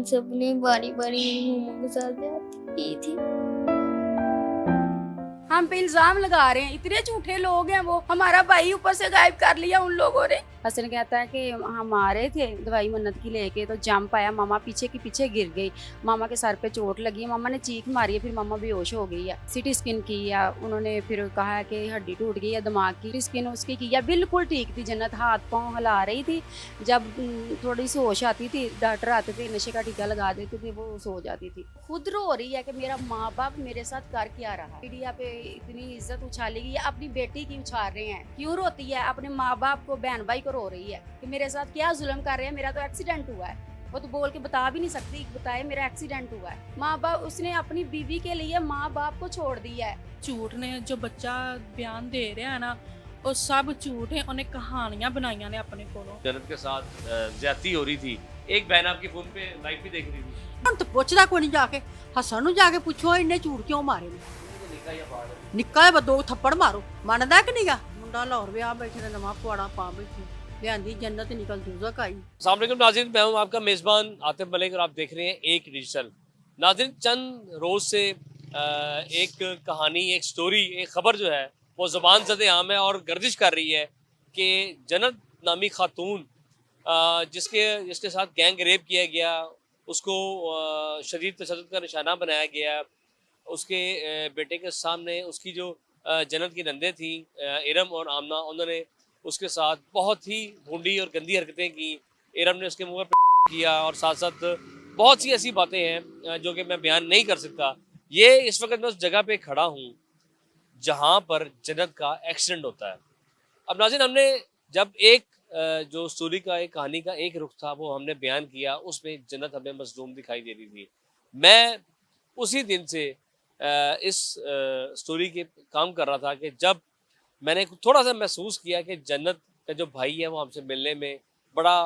सबने बारी बारी मेरी मम्मा के साथ जाती की थी। हम पे इल्जाम लगा रहे हैं, इतने झूठे लोग हैं वो। हमारा भाई ऊपर से गायब कर लिया उन लोगों ने। हसन कहता है कि हम आ रहे थे दवाई मन्नत की लेके, तो जंप आया, मामा पीछे की पीछे गिर गई। मामा के सर पे चोट लगी, मामा ने चीख मारी है, फिर मामा बेहोश हो गई है। सिटी स्किन की है, उन्होंने फिर कहा कि हड्डी टूट गई है दिमाग की। स्किन उसकी की है, बिल्कुल ठीक थी जन्नत, हाथ पाँव हिला रही थी। जब थोड़ी सी होश आती थी, डॉक्टर आते थे, नशे का टीका लगा देते थे, वो सो जाती थी। खुद रो रही है कि मेरा माँ बाप मेरे साथ कर क्या रहा। मीडिया पे इतनी इज्जत उछालेगी, या अपनी बेटी की उछाल रहे हैं। क्यों रोती है? अपने माँ बाप को, बहन भाई को रो रही है कि मेरे साथ क्या जुल्म कर रहे हैं, मेरा तो एक्सीडेंट हुआ है। वो तो बोल के बता भी नहीं सकती, बताए मेरा एक्सीडेंट हुआ है। माँ बाप, उसने अपनी बीवी के लिए माँ बाप को छोड़ दिया है। झूठ ने जो बच्चा बयान दे रहा है ना, वो सब झूठ है। उन्हें कहानियां बनाई ने अपने कोलों। जन्नत के साथ ज्यादती हो रही थी। एक बहन आपकी फोन पे लाइव भी देख रही थी। ਹੁਣ ਤਾਂ ਪੁੱਛਦਾ ਕੋਈ ਨਹੀਂ ਜਾ ਕੇ ਹਸਨ ਨੂੰ ਜਾ ਕੇ ਪੁੱਛੋ ਇਹਨੇ ਝੂਠ ਕਿਉਂ ਮਾਰੇ ਨੇ तो निकाह या बाहर है। ਨਿੱਕਾ ਜਿਹਾ ਦੋ ਥੱਪੜ ਮਾਰੋ ਮੰਨਦਾ ਕਿ ਨਹੀਂਗਾ ਮੁੰਡਾ ਲਾਹੌਰ ਵਿਆਹ ਬੈਠੇ ਨੇ ਨਵਾਂ ਪੁਆੜਾ ਪਾ ਬੈਠੀ ਲਿਆਂਦੀ ਜੰਨਤ निकल दोज़ख आई। अस्सलाम वालेकुम नाज़रीन, मैं हूं आपका मेज़बान आतिफ मलिक और आप देख रहे हैं एक डिजिटल। नाज़रीन, चंद रोज़ से एक कहानी, एक स्टोरी, एक ख़बर जो है वो ज़ुबान ज़द आम है और गर्दिश कर रही है कि जन्नत नामी खातून जिसके साथ गैंग रेप किया गया, उसको शदीद तशद्दुद का निशाना बनाया गया। उसके बेटे के सामने उसकी जो जन्नत की नंदे थी इरम और आमना, उन्होंने उसके साथ बहुत ही भूंडी और गंदी हरकतें की। इरम ने उसके मुंह पर किया और साथ साथ बहुत सी ऐसी बातें हैं जो कि मैं बयान नहीं कर सकता। ये इस वक्त मैं उस जगह पे खड़ा हूँ जहाँ पर जन्नत का एक्सीडेंट होता है। अब नाज़रीन, हमने जब एक जो स्टोरी का, एक कहानी का एक रुख था वो हमने बयान किया, उसमें जन्नत हमें मज़लूम दिखाई दे रही थी। मैं उसी दिन से इस स्टोरी के काम कर रहा था कि जब मैंने थोड़ा सा महसूस किया कि जन्नत का जो भाई है वो हमसे मिलने में बड़ा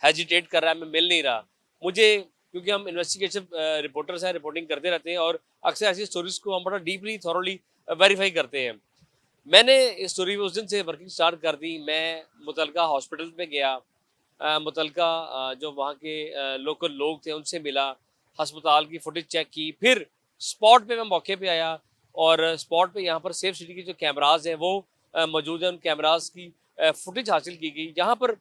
हेजिटेट कर रहा है, मैं मिल नहीं रहा मुझे, क्योंकि हम इन्वेस्टिगेशन रिपोर्टर्स हैं, रिपोर्टिंग करते रहते हैं और अक्सर ऐसी स्टोरीज़ को हम बड़ा डीपली थॉरोली वेरीफाई करते हैं। मैंने इस स्टोरी में उस दिन से वर्किंग स्टार्ट कर दी। मैं मुतलका हॉस्पिटल में गया, मुतलका जो वहाँ के लोकल लोग थे उनसे मिला, हस्पताल की फुटेज चेक की, फिर स्पॉट पे मैं मौके पे आया और स्पॉट पे यहाँ पर सेफ सिटी के जो कैमराज हैं वो मौजूद हैं। उन कैमराज की फुटेज हासिल की गई। यहाँ पर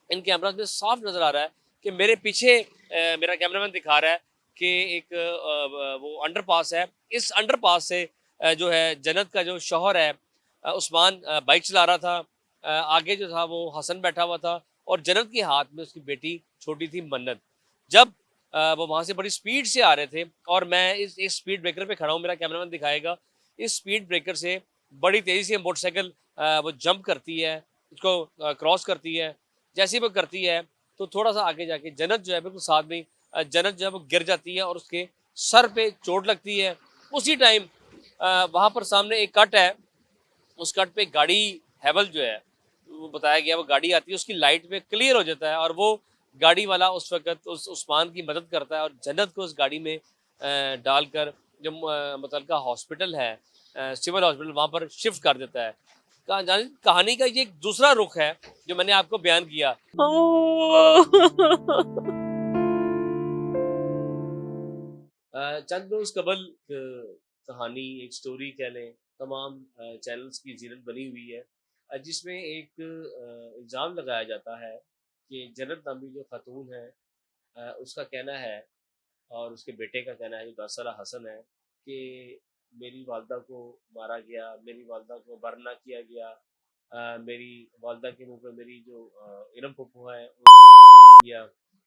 इन कैमराज में साफ नज़र आ रहा है कि मेरे पीछे मेरा कैमरामैन दिखा रहा है कि एक वो अंडरपास है। इस अंडरपास से जो है जन्नत का जो शौहर है उस्मान बाइक चला रहा था। आगे जो था वो हसन बैठा हुआ था और जन्नत के हाथ में उसकी बेटी छोटी थी मन्नत। जब वो वहाँ से बड़ी स्पीड से आ रहे थे और मैं इस स्पीड ब्रेकर पे खड़ा हूँ, मेरा कैमरामैन दिखाएगा। इस स्पीड ब्रेकर से बड़ी तेज़ी से मोटरसाइकिल वो जंप करती है, इसको क्रॉस करती है। जैसे ही वो करती है तो थोड़ा सा आगे जाके जन्नत जो है बिल्कुल साथ में जन्नत जो है वो गिर जाती है और उसके सर पे चोट लगती है। उसी टाइम वहाँ पर सामने एक कट है, उस कट पे गाड़ी हैवल जो है वो बताया गया, वो गाड़ी आती है, उसकी लाइट में क्लियर हो जाता है और वो गाड़ी वाला उस वक्त उस उस्मान की मदद करता है और जन्नत को उस गाड़ी में डालकर जो मुतलका हॉस्पिटल है, सिविल हॉस्पिटल, वहाँ पर शिफ्ट कर देता है। कहानी का ये एक दूसरा रुख है जो मैंने आपको बयान किया। चंद रोज कबल कहानी, एक स्टोरी कह लें, तमाम चैनल्स की जीनत बनी हुई है जिसमें एक इल्ज़ाम लगाया जाता है कि जन्नत नामी जो खातून है उसका कहना है और उसके बेटे का कहना है, जो 10 साला हसन है, कि मेरी वालदा को मारा गया, मेरी वालदा को बर्न किया गया, मेरी वालदा के मुंह पे मेरी जो इरम फुप्पो है किया,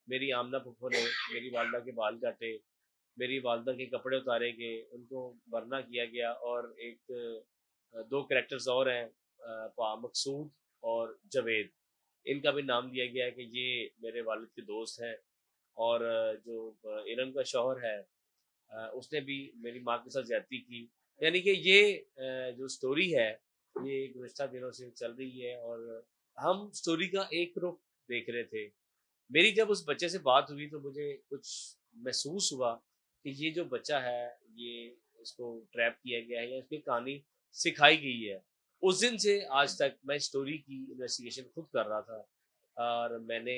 मेरी आमना फुप्पो ने मेरी वालदा के बाल काटे, मेरी वालदा के कपड़े उतारे गए, उनको बरना किया गया। और एक दो कैरेक्टर्स और हैं, मकसूद और जवेद, इनका भी नाम दिया गया है कि ये मेरे वालिद के दोस्त हैं। और जो इरम का शौहर है उसने भी मेरी माँ के साथ ज्यादती की। यानी कि ये जो स्टोरी है ये गुज़श्ता दिनों से चल रही है और हम स्टोरी का एक रुख देख रहे थे। मेरी जब उस बच्चे से बात हुई तो मुझे कुछ महसूस हुआ कि ये जो बच्चा है ये इसको ट्रैप किया गया है या इसकी कहानी सिखाई गई है। उस दिन से आज तक मैं स्टोरी की इन्वेस्टिगेशन खुद कर रहा था और मैंने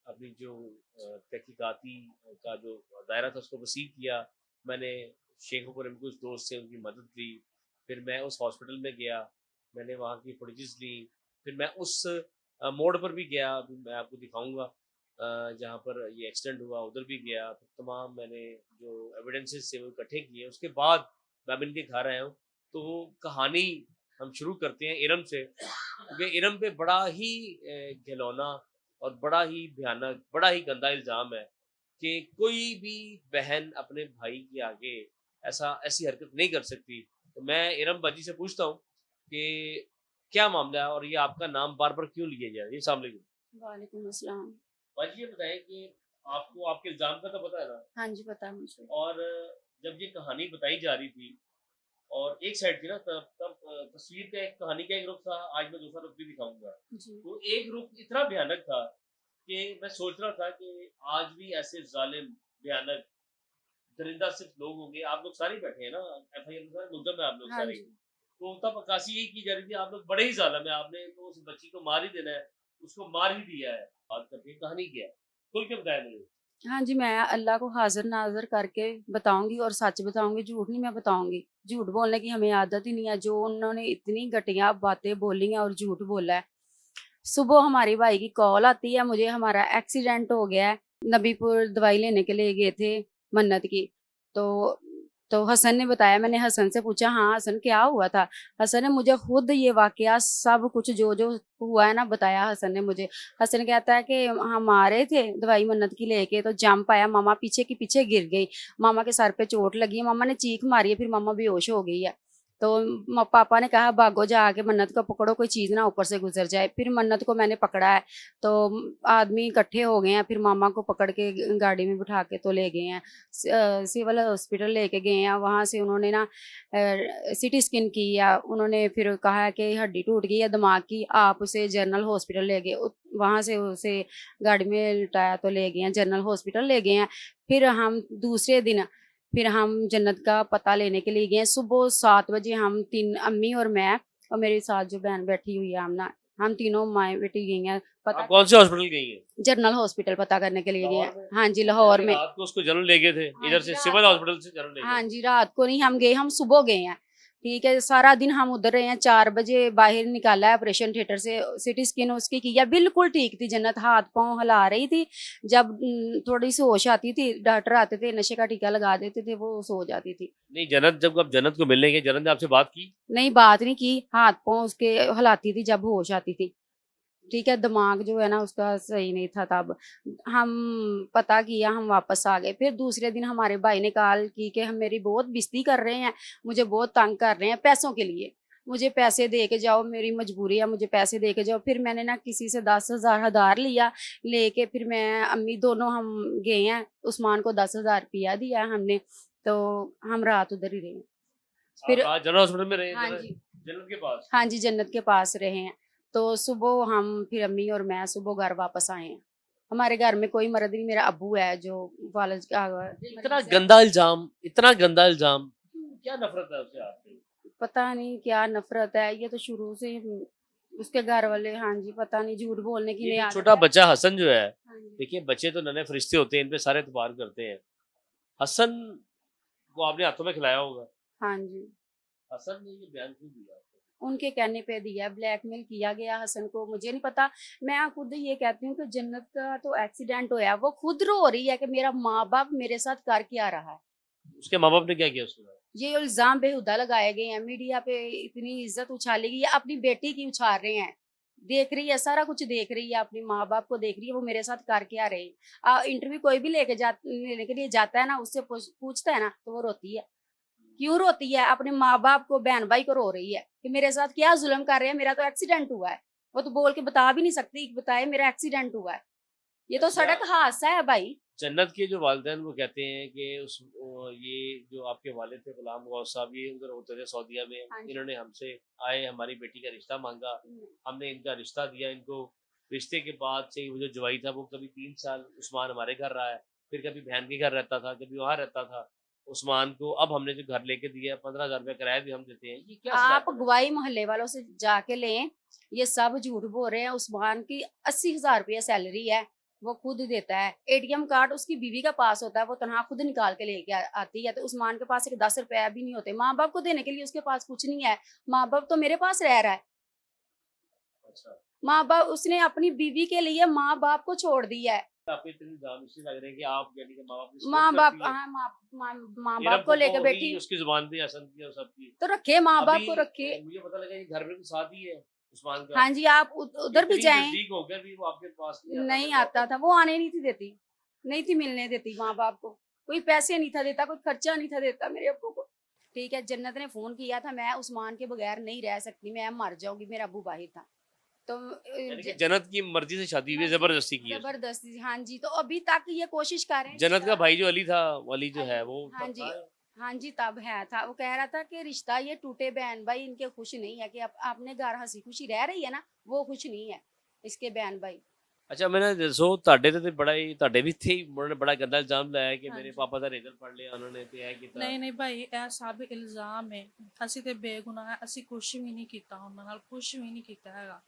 अपनी जो तहकीकाती का जो दायरा था उसको वसी किया। मैंने शेखों पर कुछ दोस्त से उनकी मदद ली। फिर मैं उस हॉस्पिटल में गया, मैंने वहाँ की फुटेजेस ली। फिर मैं उस मोड़ पर भी गया, अभी मैं आपको दिखाऊंगा जहाँ पर ये एक्सीडेंट हुआ, उधर भी गया। फिर तमाम मैंने जो एविडेंसेस थे वो इकट्ठे किए। उसके बाद मैं अब इनके घर आया हूँ। तो वो कहानी हम शुरू करते हैं इरम से, क्योंकि इरम पे बड़ा ही घिनौना और बड़ा ही भयानक, बड़ा ही गंदा इल्ज़ाम है कि कोई भी बहन अपने भाई के आगे ऐसी हरकत नहीं कर सकती। तो मैं इरम बाजी से पूछता हूँ कि क्या मामला है और ये आपका नाम बार बार क्यों लिया जा रहा है? अस्सलाम वालेकुम। वालेकुम अस्सलाम। बाजी ये बताएं कि आपको आपके इल्ज़ाम का तो पता है ना, हाँ जी, पता है मुझे। और जब ये कहानी बताई जा रही थी और एक साइड थी ना, तब तब तस्वीर का एक कहानी का एक रुख था, आज मैं दूसरा रुख भी दिखाऊंगा। जी। तो एक रुख इतना भयानक था कि मैं सोच रहा था कि आज भी ऐसे जालिम, भयानक, दरिंदा सिर्फ लोग होंगे। आप लोग सारे बैठे हैं ना, एफआईआर में सारे मुलजम है आप लोग हाँ सारे। जी। तो तब अक्कासी यही की जा रही थी, आप लोग बड़े ही जालिम है, आपने तो उस बच्ची को मार ही देना है, उसको मार ही दिया है। बात करते हैं कहानी क्या है, खुल के बताया मुझे। हाँ जी, मैं अल्लाह को हाज़िर नाज़िर करके बताऊँगी और सच बताऊँगी, झूठ नहीं मैं बताऊँगी। झूठ बोलने की हमें आदत ही नहीं है। जो उन्होंने इतनी घटिया बातें बोली हैं और झूठ बोला है। सुबह हमारे भाई की कॉल आती है, मुझे हमारा एक्सीडेंट हो गया है। नबीपुर दवाई लेने के लिए गए थे मन्नत की। तो हसन ने बताया, मैंने हसन से पूछा, हाँ हसन क्या हुआ था? हसन ने मुझे खुद ये वाकया सब कुछ जो हुआ है ना बताया हसन ने मुझे। हसन कहता है कि हम आ रहे थे दवाई मन्नत की लेके, तो जंप आया, मामा पीछे की पीछे गिर गई। मामा के सर पे चोट लगी है, मामा ने चीख मारी है, फिर मामा बेहोश हो गई है। तो पापा ने कहा भागो जाके मन्नत को पकड़ो, कोई चीज़ ना ऊपर से गुजर जाए। फिर मन्नत को मैंने पकड़ा है, तो आदमी इकट्ठे हो गए हैं। फिर मामा को पकड़ के गाड़ी में बिठा के तो ले गए हैं, सिविल हॉस्पिटल लेके गए हैं। वहाँ से उन्होंने ना सिटी स्कैन किया। उन्होंने फिर कहा कि हड्डी टूट गई है दिमाग की, आप उसे जनरल हॉस्पिटल ले गए। वहाँ से उसे गाड़ी में लिटाया तो ले गए हैं, जनरल हॉस्पिटल ले गए हैं। फिर हम दूसरे दिन फिर हम जन्नत का पता लेने के लिए गए। सुबह 7 बजे हम तीन, अम्मी और मैं और मेरे साथ जो बहन बैठी हुई है आमना, हम तीनों माएँ बेटी गई हैं आप पता, कौन से हॉस्पिटल गई हैं? जनरल हॉस्पिटल पता करने के लिए गए लाहौर हैं। में? हाँ जी, लाहौर यानी में। रात को उसको जनरल ले गए थे, हाँ इधर जी, से रात सिविल को। हॉस्पिटल से जनरल ले हाँ गए। जी, रात को नहीं हम गए, हम सुबह गए हैं। ठीक है, सारा दिन हम उधर रहे हैं। 4 बजे बाहर निकाला है ऑपरेशन थिएटर से, सिटी स्कैन उसकी किया, बिल्कुल ठीक थी जन्नत, हाथ पाँव हिला रही थी। जब थोड़ी सी होश आती थी, डॉक्टर आते थे, नशे का टीका लगा देते थे, वो सो जाती थी। नहीं, जन्नत जब आप जन्नत को मिलने गए, जन्नत ने आपसे बात की? नहीं, बात नहीं की, हाथ पाँव उसके हिलाती थी जब होश आती थी। ठीक है, दिमाग जो है ना उसका सही नहीं था तब। हम पता किया, हम वापस आ गए। फिर दूसरे दिन हमारे भाई ने कॉल की कि हम मेरी बहुत बेइज्जती कर रहे हैं, मुझे बहुत तंग कर रहे हैं पैसों के लिए, मुझे पैसे दे के जाओ, मेरी मजबूरी है, मुझे पैसे दे के जाओ। फिर मैंने ना किसी से 10,000 उधार लिया, लेके फिर मैं अम्मी दोनों हम गए हैं, उस्मान को 10,000 रुपया दिया हमने। तो हम रात उधर ही रहे हैं। आप फिर आज जनरल हॉस्पिटल में रहे? हाँ जन्नत जी, जन्नत के पास? हाँ जी, जन्नत के पास रहे हैं। तो सुबह हम फिर अम्मी और मैं सुबह घर वापस आए हैं। हमारे घर में कोई मर्द नहीं, मेरा अब्बू है जो वालिद का इतना गंदा इल्जाम, इतना गंदा इल्जाम, क्या नफरत है उससे आपसे? पता नहीं क्या नफरत है, ये तो शुरू से उसके घर वाले, हाँ जी, पता नहीं, झूठ बोलने की ये नहीं जो आदत छोटा है। बच्चा हसन जो है, हाँ जी। देखिए बच्चे तो नन्हे फरिश्ते होते हैं, इन पे सारे एतबार करते हैं। हसन को आपने हाथों में खिलाया होगा। हाँ जी, हसन ने ये बयान क्यों दिया? उनके कहने पे दिया, ब्लैकमेल किया गया हसन को, मुझे नहीं पता। मैं खुद ये कहती हूँ कि जन्नत का तो एक्सीडेंट होया, वो खुद रो रही है कि मेरा माँ बाप मेरे साथ कर क्या रहा है। उसके माँ बाप ने क्या किया उसके साथ? ये इल्जाम बेहुदा लगाए गए हैं, मीडिया पे इतनी इज्जत उछाली गई है, अपनी बेटी की उछाल रहे हैं। देख रही है, सारा कुछ देख रही है, अपने माँ बाप को देख रही है, वो मेरे साथ कर क्या रहे हैं। इंटरव्यू कोई भी लेने के लिए जाता है ना, उससे पूछता है ना, तो वो रोती है। क्यों रोती है? अपने माँ बाप को, बहन भाई को रो रही है कि मेरे साथ क्या जुल्म कर रहे हैं, मेरा तो एक्सीडेंट हुआ है। वो तो बोल के बता भी नहीं सकती, बताए मेरा एक्सीडेंट हुआ है, ये तो अच्छा। सड़क हादसा है भाई। जन्नत के जो वालिदैन वो कहते हैं कि ये जो आपके वालिद थे गुलाम गौस साहब, ये उधर होते थे सऊदीया में, हाँ जी। इन्होंने हमसे आए, हमारी बेटी का रिश्ता मांगा, हमने इनका रिश्ता दिया इनको। रिश्ते के बाद से वो जो जवाई था वो कभी 3 साल उस्मान हमारे घर रहा है, फिर कभी बहन के घर रहता था, कभी वहाँ रहता था। उस्मान को अब हमने जो घर लेके दिया, 15,000 रुपया किराया भी हम देते हैं। ये क्या आप सिलसिला है? गवाही मोहल्ले वालों से जाके लें, ये सब झूठ बोल रहे हैं। उस्मान की 80,000 रुपया सैलरी है, वो खुद देता है। एटीएम कार्ड उसकी बीवी का पास होता है, वो तनहा खुद निकाल के लेके आती है। तो उस्मान के पास एक 10 रुपया भी नहीं होते, माँ बाप को देने के लिए उसके पास कुछ नहीं है। माँ बाप तो मेरे पास रह रहा है। अच्छा, माँ बाप उसने अपनी बीवी के लिए माँ बाप को छोड़ दिया है। आपके इतने इल्जाम इसलिए लग रहे हैं कि आप यानी कि माँ बाप की माँ support बाप, करती है। हाँ, माँ ये बाप रब को लेके होगी बैठी, उसकी जुबान पे हसन की और सबकी। तो रखे माँ बाप अभी को रखे। मुझे पता लगा कि घर में तो साथ ही है उस्मान का। हाँ जी, आप उधर भी इतनी जाएं। नजदीक होकर भी वो आपके पास नहीं आता था, वो आने नहीं थी देती, नहीं थी मिलने देती माँ बाप को। कोई पैसे नहीं था देता, कोई खर्चा नहीं था देता मेरे अब्बू को। ठीक है, जन्नत ने फोन किया था, मैं उस्मान के बगैर नहीं रह सकती, मैं मर जाऊंगी, मेरा अब्बू बाहिर था। तो यानी कि जन्नत की मर्जी से शादी हुई है, जबरदस्ती की है उसने। जबरदस्ती, हाँ जी। तो अभी तक ये कोशिश कर रहे हैं जन्नत का रिश्ता- भाई जो अली था, अली जो है वो हाँ तब जी, था। हाँ जी, तब है था। वो कह रहा था कि रिश्ता ये टूटे, बहन भाई इनके खुश नहीं है, कि अपने घर हंसी खुशी रह रही है ना, वो खुश नहीं है इसके बहन भाई। अच्छा, मैंने दसो ਤੁਹਾਡੇ ਤੇ ਬੜਾ ਹੀ ਤੁਹਾਡੇ ਵੀ थे उन्होंने बड़ा गंदा इल्जाम ਲਾਇਆ ਕਿ ਮੇਰੇ ਹਾਂਜੀ। ਪਾਪਾ ਦਾ ਰਿਜ਼ਲਟ ਪੜ ਲਿਆ ਉਹਨਾਂ ਨੇ ਤੇ ਇਹ ਕੀਤਾ। ਨਹੀਂ ਨਹੀਂ ਭਾਈ, ਇਹ ਸਭ ਇਲਜ਼ਾਮ ਹੈ। ਅਸੀਂ ਤੇ ਬੇਗੁਨਾਹ ਹੈ, ਅਸੀਂ ਕੁਝ ਵੀ ਨਹੀਂ ਕੀਤਾ ਉਹਨਾਂ ਨਾਲ, ਕੁਝ ਵੀ ਨਹੀਂ ਕੀਤਾ ਹੈਗਾ।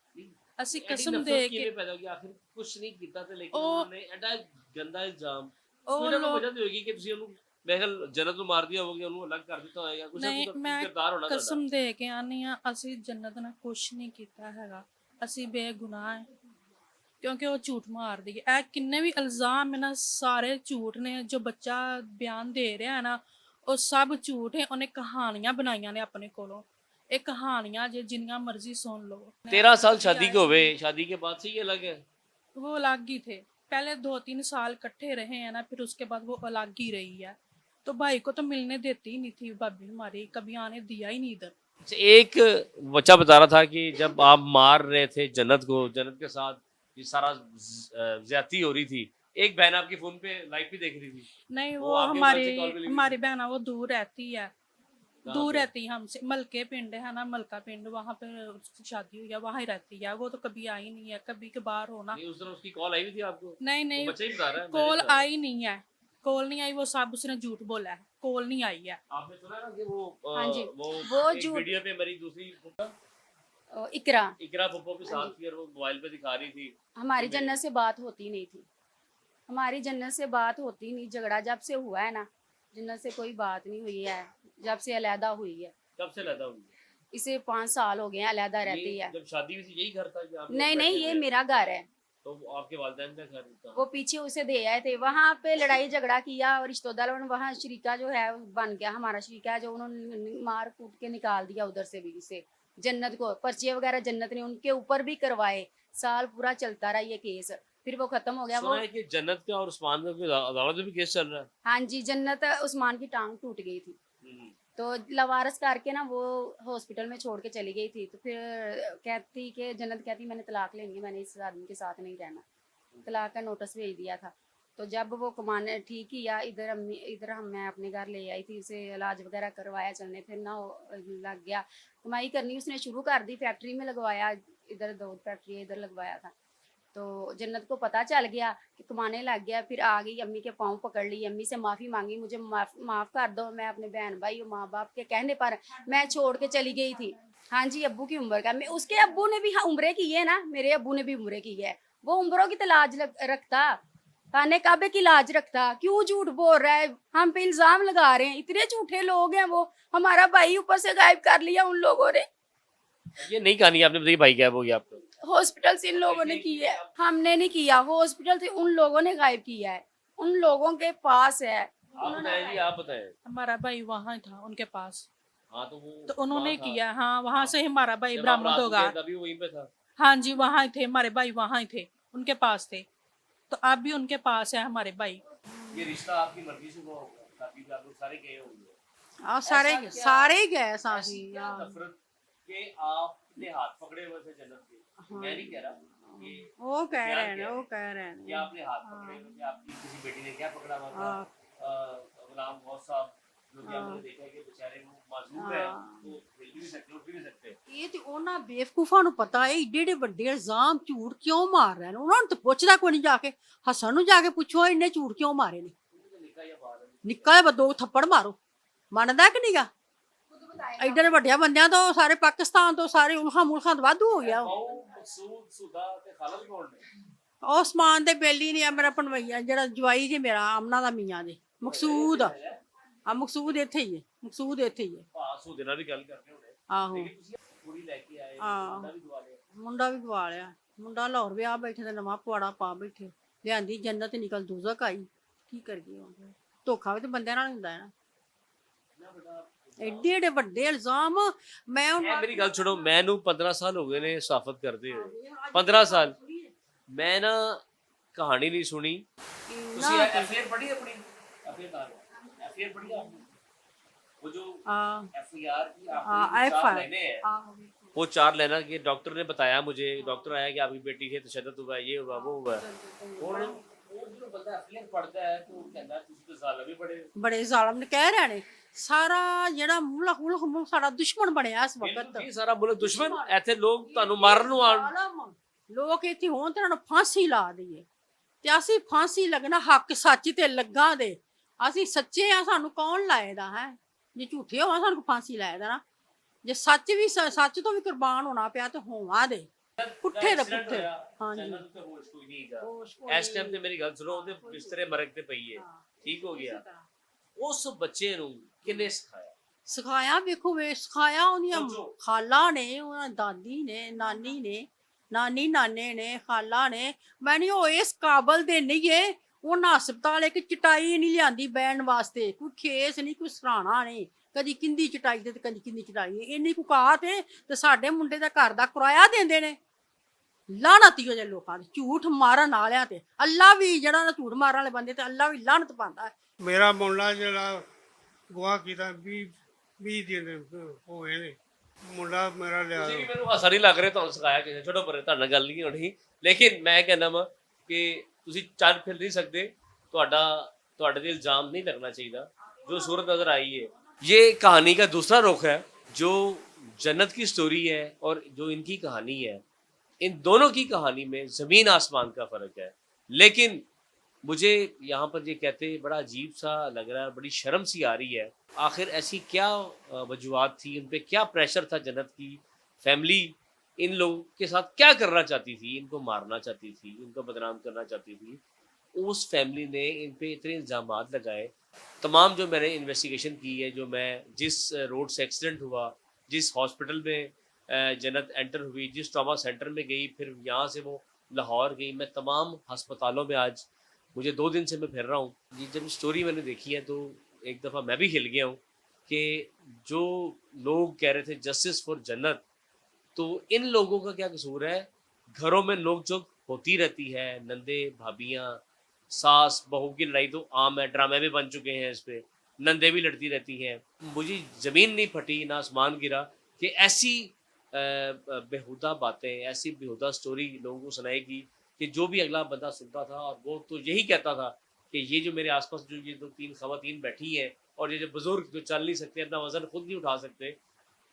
ਅਸੀਂ ਐਡੀ ਕਸਮ ਨਫ਼ਰਤ ਦੇ ਕਿਵੇਂ ਕੇ ਪੈਦਾ ਹੋ ਗਈ ਆਖਿਰ ਕੁਝ ਨਹੀਂ ਕੀਤਾ ਤੇ ਲੇਕਿਨ ਉਹ- ਉਹਨਾਂ ਨੇ ਐਡਾ ਗੰਦਾ ਇਲਜ਼ਾਮ ਉਹ ਕੋਈ ਨਾ ਕੋਈ ਲੋਕ ਵਜ੍ਹਾ ਤੇ ਹੋਏਗੀ ਕਿ ਤੁਸੀਂ ਉਹਨੂੰ ਮੈਂ ਕਿਹਾ ਜਨਤ ਨੂੰ ਮਾਰ ਦਿਆ ਹੋਵੇ ਉਹਨੂੰ ਅਲੱਗ ਕਰ ਦਿੱਤਾ ਹੋਏਗਾ ਕੁਝ ਨਾ ਨਹੀਂ, ਕੁਝ ਮੈਂ ਕਿਰਦਾਰ ਹੋਣਾ ਤੁਹਾਡਾ। ਕਸਮ ਦੇ ਕੇ ਆਨੀ ਆ, ਅਸੀਂ ਜੰਨਤ ਨਾਲ ਕੁਝ ਨਹੀਂ ਕੀਤਾ ਹੈਗਾ, ਅਸੀਂ ਬੇਗੁਨਾਹ ਹੈ। ਕਿਉਂਕਿ ਉਹ ਝੂਠ ਮਾਰਦੀ ਹੈ। ਇਹ ਕਿੰਨੇ ਵੀ ਇਲਜ਼ਾਮ ਹੈ ਨਾ, ਸਾਰੇ ਝੂਠ ਨੇ। ਜੋ ਬੱਚਾ ਬਿਆਨ ਦੇ ਰਿਹਾ ਹੈ ਨਾ, ਉਹ ਸਭ ਝੂਠ ਹੈ। ਉਹਨੇ ਕਹਾਣੀਆਂ ਬਣਾਈਆਂ ਨੇ ਆਪਣੇ ਕੋਲੋਂ। ਇਹ ਕਹਾਣੀਆਂ ਜੇ जिन्ना मर्जी सुन लो। 13 साल शादी के हुए, शादी के बाद से ही अलग है। वो अलग ही थे, पहले 2-3 साल इकट्ठे रहे हैं ना, फिर उसके बाद वो अलग ही रही है। तो भाई को तो मिलने देती ही नहीं थी भाभी हमारी, कभी आने दिया ही नहीं इधर। अच्छा, एक बच्चा बता रहा था कि जब आप मार रहे थे जन्नत को, जन्नत के साथ ये सारा ज्यादती हो रही थी, एक बहन आपके फोन पे लाइव भी देख रही थी। नहीं, वो वो आपके हमारी मोबाइल से कॉल पे लगी हमारी बहना वो दूर रहती है, कहाँ दूर पे? रहती है हमसे। मलके पिंड है ना, मलका पिंड, वहाँ पे उसकी शादी हुई है, वहाँ ही रहती है। वो तो कभी आई नहीं है, कभी कभार होना। नहीं, उस दिन उसकी कॉल आई हुई थी आपको? नहीं वो नहीं, बच्चा ही बता रहा है, मैंने कॉल नहीं बताया। आई नहीं है, कॉल नहीं आई। वो सब उसने झूठ बोला है, कॉल नहीं आई है। आपने सुना ना कि वो हाँ जी, वो एक झूठ- वीडियो पे मेरी दूसरी फुप्पा, इकरा इकरा फुप्पो के साथ थी और वो मोबाइल पे दिखा रही थी। हमारी जन्नत से बात होती नहीं थी, हमारी जन्नत से बात होती नहीं। झगड़ा जब से हुआ है ना, जन्नत से कोई बात नहीं हुई है, जब से अलहदा हुई है। कब से लगा हुई? इसे 5 साल हो गए हैं अलहदा रहती ये है। जब शादी हुई थी यही घर था कि आप लोग नहीं नहीं, बैठे ये थे? मेरा घर है। तो आपके वालिदैन का घर था? वो पीछे उसे दे आए थे, वहाँ पे लड़ाई झगड़ा किया और रिश्तेदारों ने, वहाँ शरीका जो है बन गया, हमारा शरीका है जो, उन्होंने मार कूट के निकाल दिया उधर से भी से जन्नत को। पर्चे वगैरह जन्नत ने उनके ऊपर भी करवाए, साल पूरा चलता रहा ये केस, फिर वो खत्म हो गया। सुना वो है कि जन्नत का और उस्मान का कोई अदालत में भी केस चल रहा है। हाँ जी, जन्नत उस्मान की टांग टूट गई थी, तो लवारस करके ना वो हॉस्पिटल में छोड़ के चली गई थी। तो फिर कहती कि जन्नत कहती मैंने तलाक लेनी है, मैंने इस आदमी के साथ नहीं रहना, तलाक का नोटिस भेज दिया था। तो जब वो कमाने ठीक किया, इधर मैं अपने घर ले आई थी, उसे इलाज वगैरह करवाया, चलने फिरना लग गया, कमाई करनी उसने शुरू कर दी, फैक्ट्री में लगवाया, इधर दूध फैक्ट्री इधर लगवाया था। तो जन्नत को पता चल गया कि कमाने लग गया, फिर आ गई, अम्मी के पाँव पकड़ ली, अम्मी से माफ़ी मांगी, मुझे माफ़ कर दो, मैं अपने बहन भाई और माँ बाप के कहने पर मैं छोड़ के चली गई थी। हाँ जी, अब्बू की उम्र का, मैं उसके अब्बू ने भी हाँ उम्रे की है ना, मेरे अब्बू ने भी उम्रे की है। वो उम्रों की तो लाज रखता, खाने काबे की लाज रखता, क्यों झूठ बोल रहा है, हम पे इल्जाम लगा रहे हैं, इतने झूठे लोग हैं। वो हमारा भाई ऊपर से गायब कर लिया उन लोगों ने, ये नई कहानी आपने बताई, भाई गायब हो गया आपको? हॉस्पिटल से इन लोगों ने की है, हमने नहीं किया, हॉस्पिटल से उन लोगों ने गायब किया है, उन लोगों के पास है। आप बताएं जी, आप बताएं। हमारा भाई वहाँ था उनके पास, हाँ तो वो तो उन्होंने वहाँ था। किया। हाँ, वहाँ से हमारा भाई जब आप बरामद रात को होगा। गए तभी वहीं पे था। हाँ जी, वहाँ ही थे हमारे भाई, वहाँ ही थे, उनके पास थे। तो अब भी उनके पास है हमारे भाई। ये रिश्ता आपकी मर्जी से हुआ होगा, ताकि आप लोग सारे गए होंगे। ਆ ਸਾਰੇ ਸਾਰੇ ਹੀ ਗਏ ਸਾਂ ऐसी ਅਸੀਂ क्या नफरत कि आपने हाथ पकड़े हुए थे जन्नत के? मैं नहीं कह रहा कि ਉਹ ਕਹਿ क्या ਰਹੇ ਨੇ क्या? ਉਹ ਕਹਿ ਰਹੇ कि ਨੇ आपने हाथ पकड़े हुए थे, आपकी किसी बेटी ने क्या पकड़ा हुआ था? हाँ। गुलाम गौस साहब, जो कि हमने देखा है कि बेचारे वो मासूम है, तो हिल भी नहीं सकते, उठ भी नहीं सकते। ਇਹ ਤੇ ਉਹਨਾਂ ਬੇਵਕੂਫਾਂ ਨੂੰ ਪਤਾ ਹੈ ਏਡੇ ਏਡੇ ਵੱਡੇ ਇਲਜ਼ਾਮ ਝੂਠ ਕਿਉਂ ਮਾਰ ਰਹੇ ਨੇ। ਉਹਨਾਂ ਨੂੰ ਤਾਂ ਪੁੱਛਦਾ ਕੋਈ ਨਹੀਂ, ਜਾ ਕੇ ਹਸਨ ਨੂੰ ਜਾ ਕੇ ਪੁੱਛੋ ਇੰਨੇ ਝੂਠ ਕਿਉਂ ਮਾਰੇ ਨੇ। निका या बाहर है? ਨਿੱਕਾ ਜਿਹਾ ਦੋ ਥੱਪੜ ਮਾਰੋ, ਮੰਨਦਾ ਕਿ ਨਹੀਂਗਾ। ਏਡੇ ਵੱਡਿਆਂ ਬੰਦਿਆਂ ਤੋਂ ਸਾਰੇ ਪਾਕਿਸਤਾਨ ਤੋਂ ਸਾਰੇ ਉਲਖਾਂ ਮੁਲਖਾਂ ਤੋਂ ਵਾਧੂ ਹੋ ਗਿਆ ਉਹ। माऊ, मकसूद, सुधा ते खालद कौन ने? ਉਹ ਸਮਾਨ ਦੇ ਬਿੱਲ ਹੀ ਨਹੀਂ ਆ ਮੇਰਾ ਪਣਵਈਆ ਜਿਹੜਾ ਜਵਾਈ ਜੀ ਮੇਰਾ ਆਮਨਾ ਦਾ ਮੀਆਂ ਜੀ ਮਕਸੂਦ ਆ ਮਕਸੂਦ ਇੱਥੇ ਹੀ ਹੈ ਮਕਸੂਦ ਇੱਥੇ ਹੀ ਹੈ ਭਾਸੂ ਦੇ ਨਾਲ ਵੀ ਗੱਲ ਕਰਦੇ ਹੋਣੇ ਆਹੋ ਲੇਕਿਨ ਤੁਸੀਂ ਕੁੜੀ ਲੈ ਕੇ ਆਏ ਹਾਂ। ਮੁੰਡਾ ਵੀ ਦਵਾ ਲਿਆ ਮੁੰਡਾ ਵੀ ਗਵਾ ਲਿਆ ਮੁੰਡਾ ਲਾਹੌਰ ਵਿਆਹ ਬੈਠੇ ਤੇ ਨਵਾਂ ਪੁਆੜਾ ਪਾ ਬੈਠੇ ਲਿਆਂਦੀ ਜੰਨਤ ਨਿਕਲ ਦੋਜ਼ਖ ਆਈ ਕੀ ਕਰੀਏ ਹੁਣ ਧੋਖਾ ਵੀ ਤੇ ਬੰਦਿਆਂ ਨਾਲ ਹੁੰਦਾ ਹੈ ਨਾ ਐਡੇ ਐਡੇ ਵੱਡੇ ਇਲਜ਼ਾਮ ਮੈਂ ਹੁਣ ਇਹ ਮੇਰੀ ਗੱਲ ਸੁਣੋ ਮੈਨੂੰ 15 ਸਾਲ ਹੋ ਗਏ ਨੇ ਸਾਫਤ ਕਰਦੇ ਹੋਏ 15 ਸਾਲ ਮੈਂ ਨਾ ਕਹਾਣੀ ਨਹੀਂ ਸੁਣੀ ਤੁਸੀਂ ਐਫਆਈਆਰ ਪੜ੍ਹੀ ਆਪਣੀ एफआईआर पढ़ी आपने वो जो एफआईआर की आपने 4 लाइनें हैं वो 4 लाइनें के डॉक्टर ने बताया मुझे डॉक्टर आया कि आपकी बेटी के तशद्दुद हुआ ये हुआ वो हुआ और वो जो बंदा एफआईआर पढ़ता है तो कहता है ਤੁਸੀਂ तो ਜ਼ਾਲਮ ही बड़े ਜ਼ਾਲਮ ने ਕਹਿ ਰਹੇ ਨੇ ਸਾਰਾ ਜਿਹੜਾ ਮੁਲਕ ਸਾਡਾ ਦੁਸ਼ਮਣ ਬਣਿਆ ਇਸ ਵਕਤ ਇਹ ਸਾਰਾ ਮੁਲਕ ਦੁਸ਼ਮਣ ਇੱਥੇ ਲੋਕ ਤੁਹਾਨੂੰ ਮਾਰਨ ਨੂੰ ਆਣ ਲੋਕ ਇੱਥੇ ਹੋਣ ਤੇ ਉਹਨਾਂ ਨੂੰ ਫਾਂਸੀ ਲਾ ਦਈਏ ਤੇ ਅਸੀਂ ਫਾਂਸੀ ਲੱਗਣਾ ਹੱਕ ਸੱਚ ਤੇ ਲੱਗਾ ਦੇ ਅਸੀਂ ਸੱਚੇ ਆ ਸਾਨੂੰ ਕੌਣ ਲਾਏਦਾ ਹੈ ਜੇ ਝੂਠੇ ਹੋਵਾਂ ਸਾਨੂੰ ਫਾਂਸੀ ਲਾਏਦਾ ਨਾ ਜੇ ਸੱਚ ਵੀ ਸੱਚ ਤੋਂ ਵੀ ਕੁਰਬਾਨ ਹੋਣਾ ਪਿਆ ਤੇ ਹੋਵਾਂ ਦੇ ਪੁੱਠੇ ਦੇ ਪੁੱਠੇ ਹਾਂਜੀ ਜੰਨਤ ਤੇ ਹੋਸ਼ ਕੋਈ ਨਹੀਂ ਹੈਗਾ ਇਸ ਟਾਈਮ ਤੇ ਮੇਰੀ ਗੱਲ ਸੁਣੋ ਉਹਦੇ ਬਿਸਤਰੇ ਮਰਗ ਤੇ ਪਈ ਹੈ ਠੀਕ ਹੋ ਗਿਆ ਉਸ ਬੱਚੇ ਨੂੰ ਕਿਹਨੇ ਸਿਖਾਇਆ ਵੇਖੋ ਵੇ ਸਿਖਾਇਆ ਉਹਦੀਆਂ ਖਾਲਾ ਨੇ ਉਹਨਾਂ ਦਾਦੀ ਨੇ ਨਾਨੀ ਨਾਨੇ ਨੇ ਖਾਲਾ ਨੇ ਮੈਨੇ ਉਹ ਇਸ ਕਾਬਲ ਦੇ ਨਹੀਂ ਏ ਉਹਨਾਂ ਹਸਪਤਾਲ ਇੱਕ ਚਟਾਈ ਨਹੀਂ ਲਿਆਂਦੀ ਬੈਣ ਵਾਸਤੇ ਕੋਈ ਖੇਸ ਨਹੀਂ ਕੋਈ ਸਰਾਣਾ ਨਹੀਂ ਕਦੀ ਕਿੰਦੀ ਚਟਾਈ ਤੇ ਕਦੀ ਕਿੰਦੀ ਚਟਾਈ ਇੰਨੀ ਕੁਕਾਤ ਹੈ ਤੇ ਸਾਡੇ ਮੁੰਡੇ ਦਾ ਘਰ ਦਾ ਕਿਰਾਇਆ ਦਿੰਦੇ ਨੇ ਲਾਹਨਤੀ ਹੋ ਜੇ ਲੋਕਾਂ ਦੇ ਝੂਠ ਮਾਰਨ ਵਾਲਿਆਂ ਤੇ ਅੱਲਾ ਵੀ ਜਿਹੜਾ ਝੂਠ ਮਾਰਨ ਵਾਲੇ ਬੰਦੇ ਤੇ ਅੱਲਾ ਵੀ ਲਾਹਨਤ ਪਾਉਂਦਾ ਮੇਰਾ ਮੁੰਡਾ ਜਿਹੜਾ ਗਵਾਹ ਕੀਤਾ 20 ਦਿਨ ਹੋਏ ਨੇ ਮੁੰਡਾ ਮੇਰਾ ਲਿਆ ਤੁਸੀਂ ਵੀ ਮੈਨੂੰ ਹਾਸਾ ਨਹੀਂ ਲੱਗ ਰਿਹਾ ਤੁਹਾਨੂੰ ਸਿਖਾਇਆ ਕਿਸੇ ਛੋਟੋ ਪਰੇ ਤੁਹਾਡੇ ਨਾਲ ਗੱਲ ਨਹੀਂ ਹੋਣੀ ਲੇਕਿਨ ਮੈਂ ਕਹਿੰਦਾ ਵਾ ਕਿ ਤੁਸੀਂ ਚੱਲ ਫਿਰ नहीं सकते ਤੁਹਾਡੇ ਤੇ ਇਲਜ਼ਾਮ नहीं लगना चाहिए जो सूरत नजर आई है ये कहानी का दूसरा रुख है जो जन्नत की स्टोरी है और जो इनकी कहानी है इन दोनों की कहानी में ज़मीन आसमान का फ़र्क है लेकिन मुझे यहाँ पर ये कहते बड़ा अजीब सा लग रहा है बड़ी शर्म सी आ रही है आखिर ऐसी क्या वजूहत थी उन पर क्या प्रेशर था जन्नत की फैमिली इन लोगों के साथ क्या करना चाहती थी इनको मारना चाहती थी इनको बदनाम करना चाहती थी उस फैमिली ने इन पे इतने इल्ज़ाम लगाए तमाम जो मैंने इन्वेस्टिगेशन की है जो मैं जिस रोड से एक्सीडेंट हुआ जिस हॉस्पिटल में जन्नत एंटर हुई जिस ट्रॉमा सेंटर में गई फिर यहाँ से वो लाहौर गई मैं तमाम अस्पतालों में आज मुझे 2 दिन से मैं फिर रहा हूँ ये जब स्टोरी मैंने देखी है तो एक दफ़ा मैं भी हिल गया हूँ कि जो लोग कह रहे थे जस्टिस फॉर जन्नत तो इन लोगों का क्या कसूर है घरों में नोक-झोंक होती रहती है नंदे भाभियाँ सास बहू की लड़ाई तो आम है ड्रामे भी बन चुके हैं इस पे नंदे भी लड़ती रहती हैं मुझे ज़मीन नहीं फटी ना आसमान गिरा कि ऐसी बेहुदा बातें ऐसी बेहुदा स्टोरी लोगों को सुनाएगी कि जो भी अगला बंदा सुनता था और वो तो यही कहता था कि ये जो मेरे आसपास जो ये 2-3 ख़वातीन बैठी हैं और ये जो बुज़ुर्ग जो चल नहीं सकते अपना वज़न खुद नहीं उठा सकते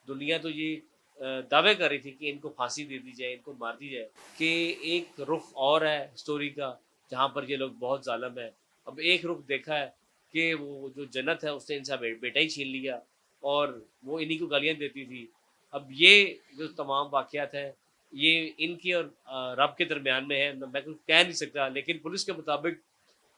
दुनिया तो ये दावे कर रही थी कि इनको फांसी दे दी जाए इनको मार दी जाए कि एक रुख और है स्टोरी का जहाँ पर ये लोग बहुत जालिम है अब एक रुख देखा है कि वो जो जन्नत है उसने इनसे बेटा ही छीन लिया और वो इन्हीं को गालियाँ देती थी अब ये जो तमाम वाक़यात हैं ये इनकी और रब के दरमियान में है मैं कुछ कह नहीं सकता लेकिन पुलिस के मुताबिक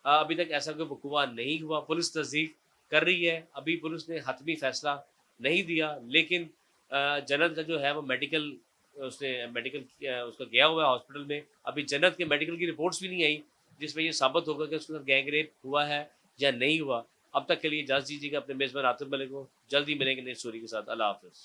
अभी तक ऐसा कोई वक़ूआ नहीं हुआ पुलिस तस्दीक कर रही है अभी पुलिस ने हतमी फ़ैसला नहीं दिया लेकिन जन्नत का जो है वो मेडिकल उसका गया हुआ है हॉस्पिटल में अभी जन्नत के मेडिकल की रिपोर्ट्स भी नहीं आई जिसमें ये साबित होगा कि उसके साथ गैंग रेप हुआ है या नहीं हुआ अब तक के लिए इजाज़त दीजिएगा अपने मेज़बान आतिफ मलिक को जल्द ही मिलेंगे नई स्टोरी के साथ अल्लाह हाफ़िज़।